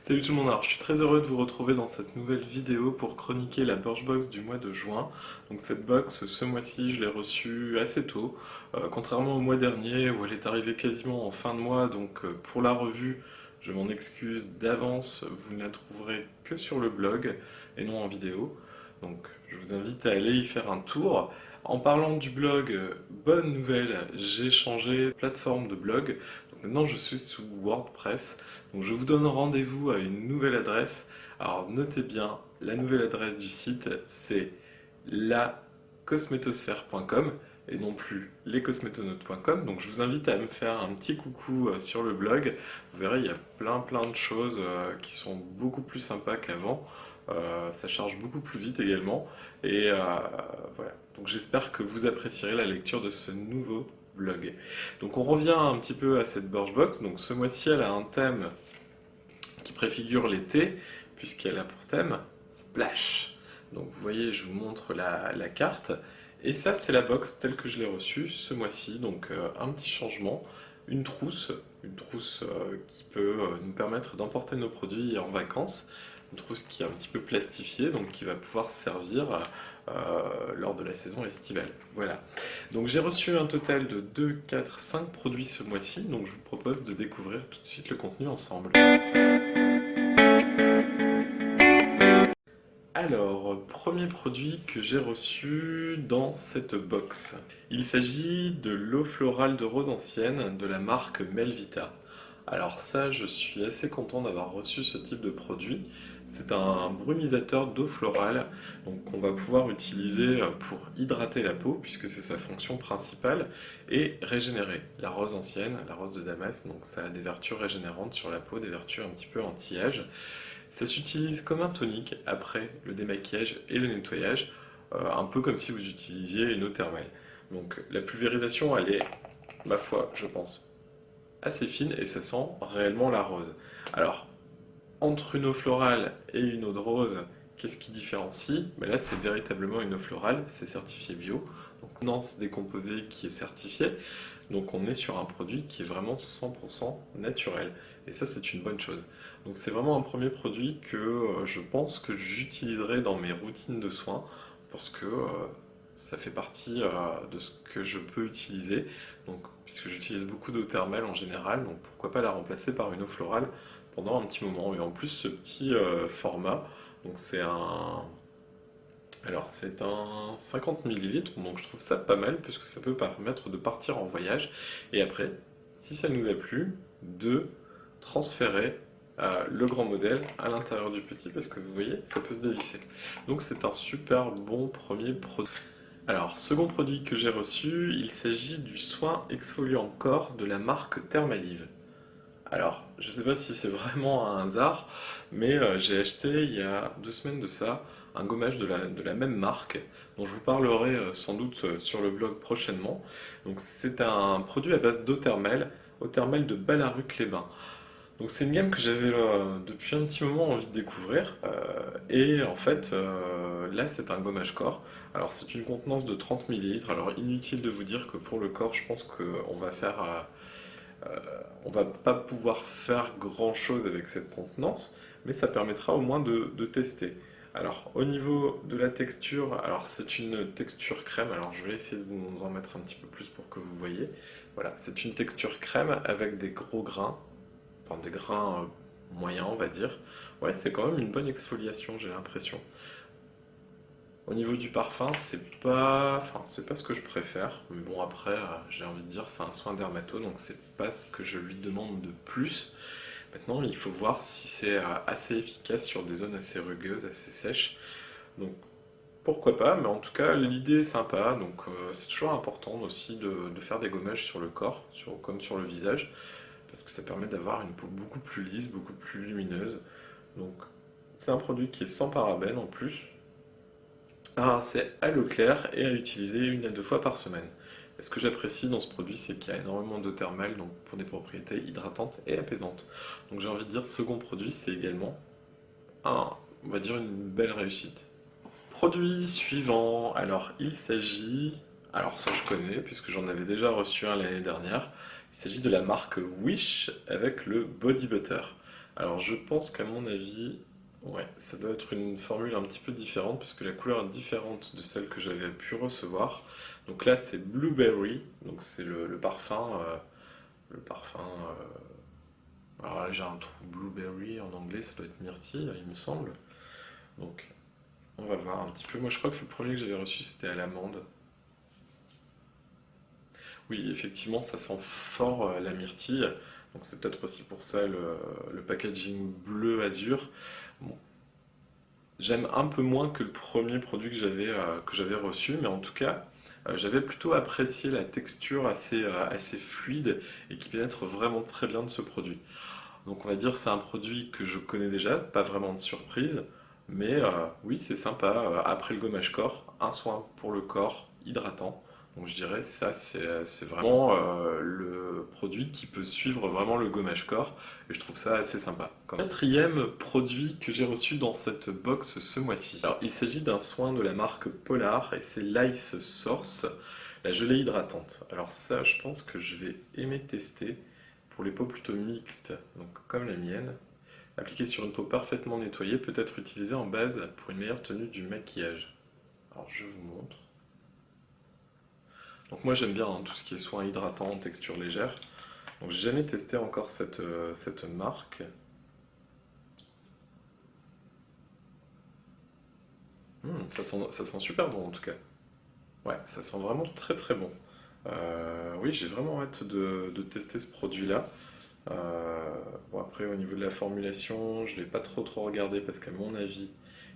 Salut tout le monde, alors je suis très heureux de vous retrouver dans cette nouvelle vidéo pour chroniquer la Birchbox du mois de juin. Donc cette box, ce mois-ci, je l'ai reçue assez tôt, contrairement au mois dernier où elle est arrivée quasiment en fin de mois, donc pour la revue, je m'en excuse d'avance, vous ne la trouverez que sur le blog et non en vidéo. Donc je vous invite à aller y faire un tour. En parlant du blog, bonne nouvelle, j'ai changé de plateforme de blog, donc maintenant je suis sous WordPress. Donc je vous donne rendez-vous à une nouvelle adresse. Alors notez bien, la nouvelle adresse du site c'est lacosmétosphère.com et non plus lescosmétonautes.com. Donc je vous invite à me faire un petit coucou sur le blog. Vous verrez, il y a plein de choses qui sont beaucoup plus sympas qu'avant. Ça charge beaucoup plus vite également. Et voilà. Donc j'espère que vous apprécierez la lecture de ce nouveau blog. Donc on revient un petit peu à cette Birchbox. Donc ce mois-ci elle a un thème qui préfigure l'été, puisqu'elle a pour thème Splash. Donc vous voyez, je vous montre la carte. Et ça, c'est la box telle que je l'ai reçue ce mois-ci. Donc un petit changement, une trousse qui peut nous permettre d'emporter nos produits en vacances. Une trousse qui est un petit peu plastifiée, donc qui va pouvoir servir lors de la saison estivale. Voilà. Donc j'ai reçu un total de 2, 4, 5 produits ce mois-ci, donc je vous propose de découvrir tout de suite le contenu ensemble. Alors, premier produit que j'ai reçu dans cette box. Il s'agit de l'eau florale de rose ancienne de la marque Melvita. Alors ça, je suis assez content d'avoir reçu ce type de produit. C'est un brumisateur d'eau florale donc qu'on va pouvoir utiliser pour hydrater la peau puisque c'est sa fonction principale et régénérer. La rose ancienne, la rose de Damas, donc ça a des vertus régénérantes sur la peau, des vertus un petit peu anti-âge. Ça s'utilise comme un tonique après le démaquillage et le nettoyage, un peu comme si vous utilisiez une eau thermale. Donc la pulvérisation, elle est, ma foi, je pense, assez fine et ça sent réellement la rose. Alors, entre une eau florale et une eau de rose, qu'est-ce qui différencie? Ben là, c'est véritablement une eau florale, c'est certifié bio. Donc, non, c'est décomposé qui est certifié. Donc, on est sur un produit qui est vraiment 100% naturel. Et ça, c'est une bonne chose. Donc, c'est vraiment un premier produit que je pense que j'utiliserai dans mes routines de soins parce que ça fait partie de ce que je peux utiliser. Donc, puisque j'utilise beaucoup d'eau thermale en général, donc pourquoi pas la remplacer par une eau florale pendant un petit moment. Et en plus, ce petit format, donc c'est un 50 millilitres, donc je trouve ça pas mal puisque ça peut permettre de partir en voyage et après, si ça nous a plu, de transférer le grand modèle à l'intérieur du petit parce que vous voyez, ça peut se dévisser. Donc c'est un super bon premier produit. Alors, second produit que j'ai reçu, il s'agit du soin exfoliant corps de la marque Thermalive. Alors, je ne sais pas si c'est vraiment un hasard, mais j'ai acheté il y a 2 semaines de ça un gommage de la même marque, dont je vous parlerai sans doute sur le blog prochainement. Donc c'est un produit à base eau thermale de Ballaruc-les-Bains. Donc c'est une gamme que j'avais depuis un petit moment envie de découvrir, et en fait là c'est un gommage corps. Alors c'est une contenance de 30 millilitres. Alors inutile de vous dire que pour le corps je pense qu'on va faire on va pas pouvoir faire grand chose avec cette contenance, mais ça permettra au moins de tester. Alors au niveau de la texture, alors c'est une texture crème, alors je vais essayer de vous en mettre un petit peu plus pour que vous voyez. Voilà, c'est une texture crème avec des gros grains, enfin des grains moyens on va dire. Ouais, c'est quand même une bonne exfoliation, j'ai l'impression. Au niveau du parfum, c'est pas ce que je préfère. Mais bon, après, j'ai envie de dire, c'est un soin dermato, donc c'est pas ce que je lui demande de plus. Maintenant, il faut voir si c'est assez efficace sur des zones assez rugueuses, assez sèches. Donc, pourquoi pas, mais en tout cas, l'idée est sympa. Donc, c'est toujours important aussi de faire des gommages sur le corps, comme sur le visage, parce que ça permet d'avoir une peau beaucoup plus lisse, beaucoup plus lumineuse. Donc, c'est un produit qui est sans parabènes en plus. Ah, c'est à l'eau claire et à utiliser 1 à 2 fois par semaine. Et ce que j'apprécie dans ce produit, c'est qu'il y a énormément d'eau thermale, donc pour des propriétés hydratantes et apaisantes. Donc j'ai envie de dire, second produit, c'est également on va dire une belle réussite. Produit suivant, alors il s'agit, alors ça je connais puisque j'en avais déjà reçu un l'année dernière, il s'agit de la marque Wish avec le Body Butter. Alors je pense qu'à mon avis, ouais, ça doit être une formule un petit peu différente parce que la couleur est différente de celle que j'avais pu recevoir. Donc là c'est Blueberry, donc c'est le parfum. Le parfum. Alors là j'ai un trou Blueberry en anglais, ça doit être myrtille, il me semble. Donc on va voir un petit peu. Moi je crois que le premier que j'avais reçu c'était à l'amande. Oui, effectivement, ça sent fort la myrtille. Donc c'est peut-être aussi pour ça le packaging bleu azur. Bon, j'aime un peu moins que le premier produit que j'avais reçu, mais en tout cas, j'avais plutôt apprécié la texture assez fluide et qui pénètre vraiment très bien de ce produit. Donc on va dire c'est un produit que je connais déjà, pas vraiment de surprise, mais oui c'est sympa. Après le gommage corps, un soin pour le corps hydratant. Donc je dirais ça c'est vraiment le produit qui peut suivre vraiment le gommage corps et je trouve ça assez sympa. Quatrième produit que j'ai reçu dans cette box ce mois-ci. Alors il s'agit d'un soin de la marque Polar et c'est l'Ice Source, la gelée hydratante. Alors ça je pense que je vais aimer tester. Pour les peaux plutôt mixtes, donc comme la mienne, appliquer sur une peau parfaitement nettoyée peut être utilisé en base pour une meilleure tenue du maquillage. Alors je vous montre. Donc moi j'aime bien hein, tout ce qui est soin hydratant, texture légère. Donc j'ai jamais testé encore cette marque. Ça sent super bon en tout cas. Ouais, ça sent vraiment très très bon. Oui, j'ai vraiment hâte de tester ce produit-là. Bon après au niveau de la formulation, je l'ai pas trop regardé parce qu'à mon avis,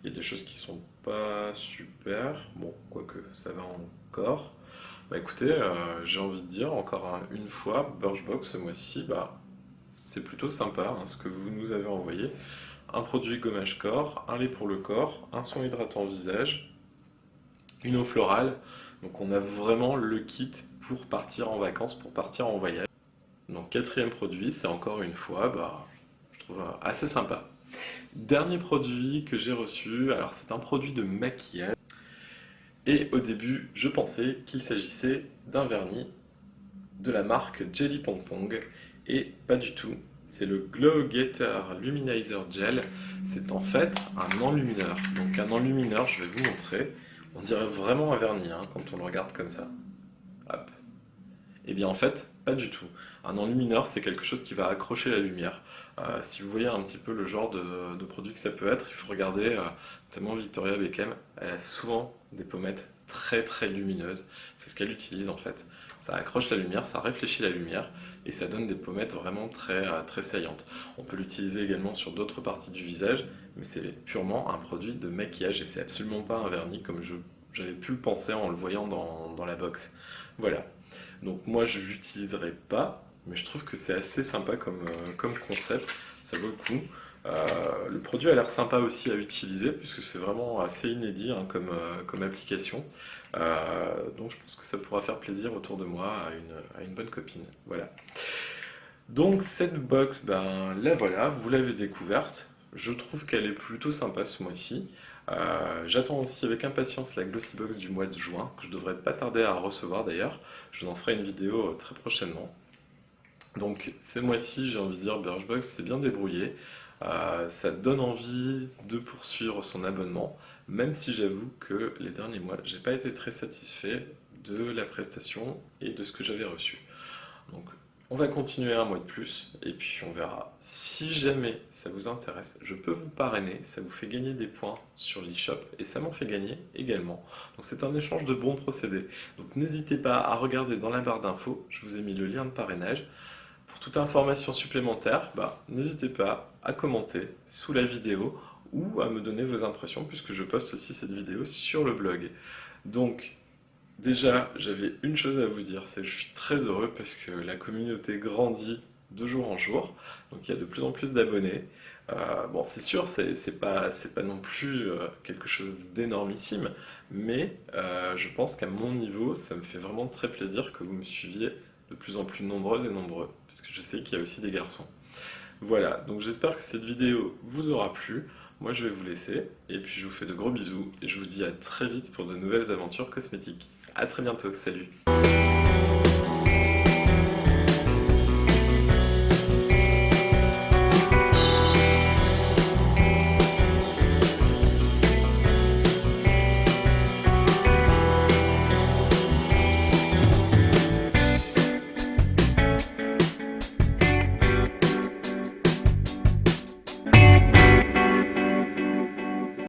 il y a des choses qui sont pas super. Bon, quoique ça va encore. Bah écoutez, j'ai envie de dire encore une fois, Birchbox ce mois-ci, bah c'est plutôt sympa hein, ce que vous nous avez envoyé. Un produit gommage corps, un lait pour le corps, un soin hydratant visage, une eau florale. Donc on a vraiment le kit pour partir en vacances, pour partir en voyage. Donc quatrième produit, c'est encore une fois, bah, je trouve assez sympa. Dernier produit que j'ai reçu, alors c'est un produit de maquillage. Et au début, je pensais qu'il s'agissait d'un vernis de la marque Jelly Pong Pong. Et pas du tout. C'est le Glow Getter Luminizer Gel. C'est en fait un enlumineur. Donc un enlumineur, je vais vous montrer. On dirait vraiment un vernis hein, quand on le regarde comme ça. Hop. Eh bien en fait, pas du tout. Un enlumineur, c'est quelque chose qui va accrocher la lumière. Si vous voyez un petit peu le genre de produit que ça peut être, il faut regarder, notamment Victoria Beckham, elle a souvent des pommettes très lumineuses. C'est ce qu'elle utilise en fait. Ça accroche la lumière, ça réfléchit la lumière et ça donne des pommettes vraiment très saillantes. On peut l'utiliser également sur d'autres parties du visage, mais c'est purement un produit de maquillage et c'est absolument pas un vernis comme j'avais pu le penser en le voyant dans la box. Voilà. Donc moi je l'utiliserai pas, mais je trouve que c'est assez sympa comme concept, ça vaut le coup. Le produit a l'air sympa aussi à utiliser puisque c'est vraiment assez inédit hein, comme application. Donc je pense que ça pourra faire plaisir autour de moi à une bonne copine. Voilà. Donc cette box, ben la voilà, vous l'avez découverte. Je trouve qu'elle est plutôt sympa ce mois-ci. J'attends aussi avec impatience la Glossy Box du mois de juin, que je devrais pas tarder à recevoir d'ailleurs. Je vous en ferai une vidéo très prochainement. Donc ce mois-ci, j'ai envie de dire, Birchbox s'est bien débrouillé. Ça donne envie de poursuivre son abonnement, même si j'avoue que les derniers mois, j'ai pas été très satisfait de la prestation et de ce que j'avais reçu. Donc on va continuer un mois de plus et puis on verra. Si jamais ça vous intéresse, je peux vous parrainer, ça vous fait gagner des points sur l'eShop et ça m'en fait gagner également. Donc c'est un échange de bons procédés. Donc n'hésitez pas à regarder dans la barre d'infos, je vous ai mis le lien de parrainage. Pour toute information supplémentaire, bah, n'hésitez pas à commenter sous la vidéo ou à me donner vos impressions puisque je poste aussi cette vidéo sur le blog. Donc déjà, j'avais une chose à vous dire, c'est que je suis très heureux parce que la communauté grandit de jour en jour, donc il y a de plus en plus d'abonnés. Bon, c'est sûr, c'est pas non plus quelque chose d'énormissime, mais je pense qu'à mon niveau, ça me fait vraiment très plaisir que vous me suiviez de plus en plus nombreuses et nombreux, parce que je sais qu'il y a aussi des garçons. Voilà, donc j'espère que cette vidéo vous aura plu. Moi, je vais vous laisser, et puis je vous fais de gros bisous, et je vous dis à très vite pour de nouvelles aventures cosmétiques. À très bientôt, salut!